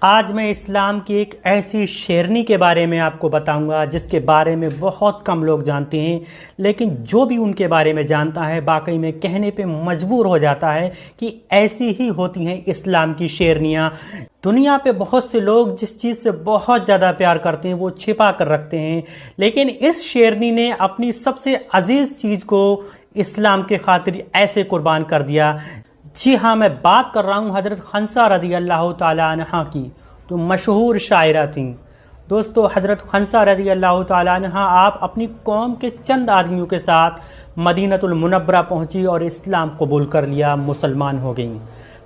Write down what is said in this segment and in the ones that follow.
आज मैं इस्लाम की एक ऐसी शेरनी के बारे में आपको बताऊंगा जिसके बारे में बहुत कम लोग जानते हैं, लेकिन जो भी उनके बारे में जानता है वाकई में कहने पे मजबूर हो जाता है कि ऐसी ही होती हैं इस्लाम की शेरनियाँ। दुनिया पे बहुत से लोग जिस चीज़ से बहुत ज़्यादा प्यार करते हैं वो छिपा कर रखते हैं, लेकिन इस शेरनी ने अपनी सबसे अजीज़ चीज़ को इस्लाम के खातिर ऐसे कुर्बान कर दिया। जी हाँ, मैं बात कर रहा हूँ हज़रत खंसा रज़ी अल्लाह ताला अन्हा की, तो मशहूर शायरा थी। दोस्तों, हज़रत खंसा रज़ी अल्लाह ताला अन्हा आप अपनी कौम के चंद आदमियों के साथ मदीनतुल मुनव्वरा पहुँची और इस्लाम कबूल कर लिया, मुसलमान हो गई।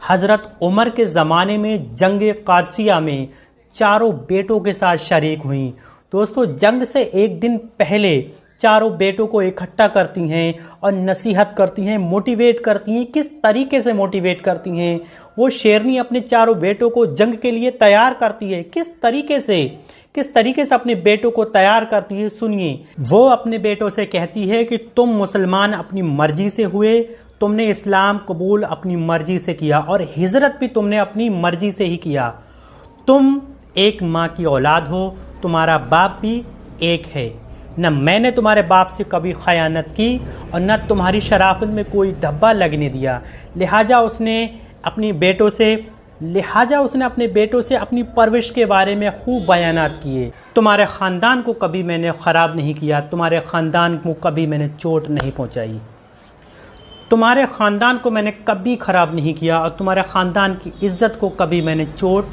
हज़रत उमर के ज़माने में जंग कादसिया में चारों बेटों के साथ शरीक हुई। दोस्तों, जंग से एक दिन पहले चारों बेटों को इकट्ठा करती हैं और नसीहत करती हैं, मोटिवेट करती हैं। किस तरीके से मोटिवेट करती हैं? वो शेरनी अपने चारों बेटों को जंग के लिए तैयार करती है। किस तरीके से अपने बेटों को तैयार करती है, सुनिए। वो अपने बेटों से कहती है कि तुम मुसलमान अपनी मर्जी से हुए, तुमने इस्लाम कबूल अपनी मर्जी से किया और हिजरत भी तुमने अपनी मर्जी से ही किया। तुम एक माँ की औलाद हो, तुम्हारा बाप भी एक है। न मैंने तुम्हारे बाप से कभी खयानत की और न तुम्हारी शराफत में कोई धब्बा लगने दिया। लिहाजा उसने अपने बेटों से अपनी परवरिश के बारे में खूब बयानात किए। तुम्हारे ख़ानदान को कभी मैंने ख़राब नहीं किया, तुम्हारे ख़ानदान को कभी मैंने चोट नहीं पहुंचाई, तुम्हारे ख़ानदान को मैंने कभी ख़राब नहीं किया और तुम्हारे ख़ानदान की इज़्ज़त को कभी मैंने चोट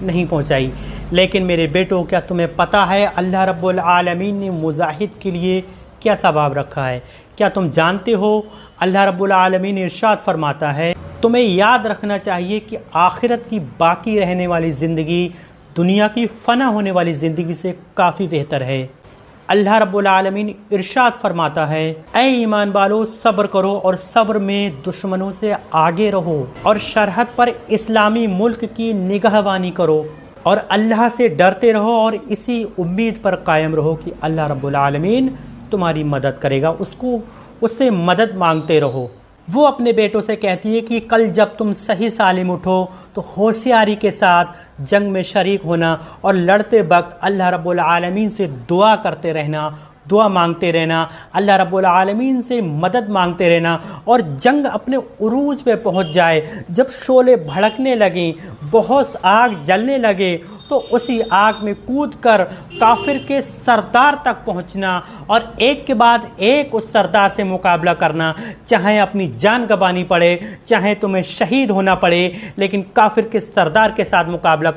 नहीं पहुंचाई। लेकिन मेरे बेटों, क्या तुम्हें पता है अल्लाह रब्बुल आलमीन ने मुजाहिद के लिए क्या सवाब रखा है? क्या तुम जानते हो अल्लाह रब्बुल आलमीन इरशाद फरमाता है, तुम्हें याद रखना चाहिए कि आखिरत की बाकी रहने वाली ज़िंदगी दुनिया की फ़ना होने वाली ज़िंदगी से काफ़ी बेहतर है। अल्लाह रब्बुल आलमीन इरशाद फरमाता है, ऐ ईमान वालो, सब्र करो और सब्र में दुश्मनों से आगे रहो और शरहद पर इस्लामी मुल्क की निगहबानी करो और अल्लाह से डरते रहो और इसी उम्मीद पर कायम रहो कि अल्लाह रब्बुल आलमीन तुम्हारी मदद करेगा। उससे मदद मांगते रहो। वो अपने बेटों से कहती है कि कल जब तुम सही सालिम उठो तो होशियारी के साथ जंग में शरीक होना और लड़ते वक्त अल्लाह रब्बुल आलमीन से दुआ करते रहना, दुआ मांगते रहना, अल्लाह रब्बुल आलमीन से मदद मांगते रहना। और जंग अपने उरूज पे पहुंच जाए, जब शोले भड़कने लगें, बहुत आग जलने लगे, तो उसी आग में कूदकर काफिर के सरदार तक पहुंचना और एक के बाद एक उस सरदार से मुकाबला करना, चाहे अपनी जान गंवानी पड़े, चाहे तुम्हें शहीद होना पड़े, लेकिन काफिर के सरदार के साथ मुकाबला करना।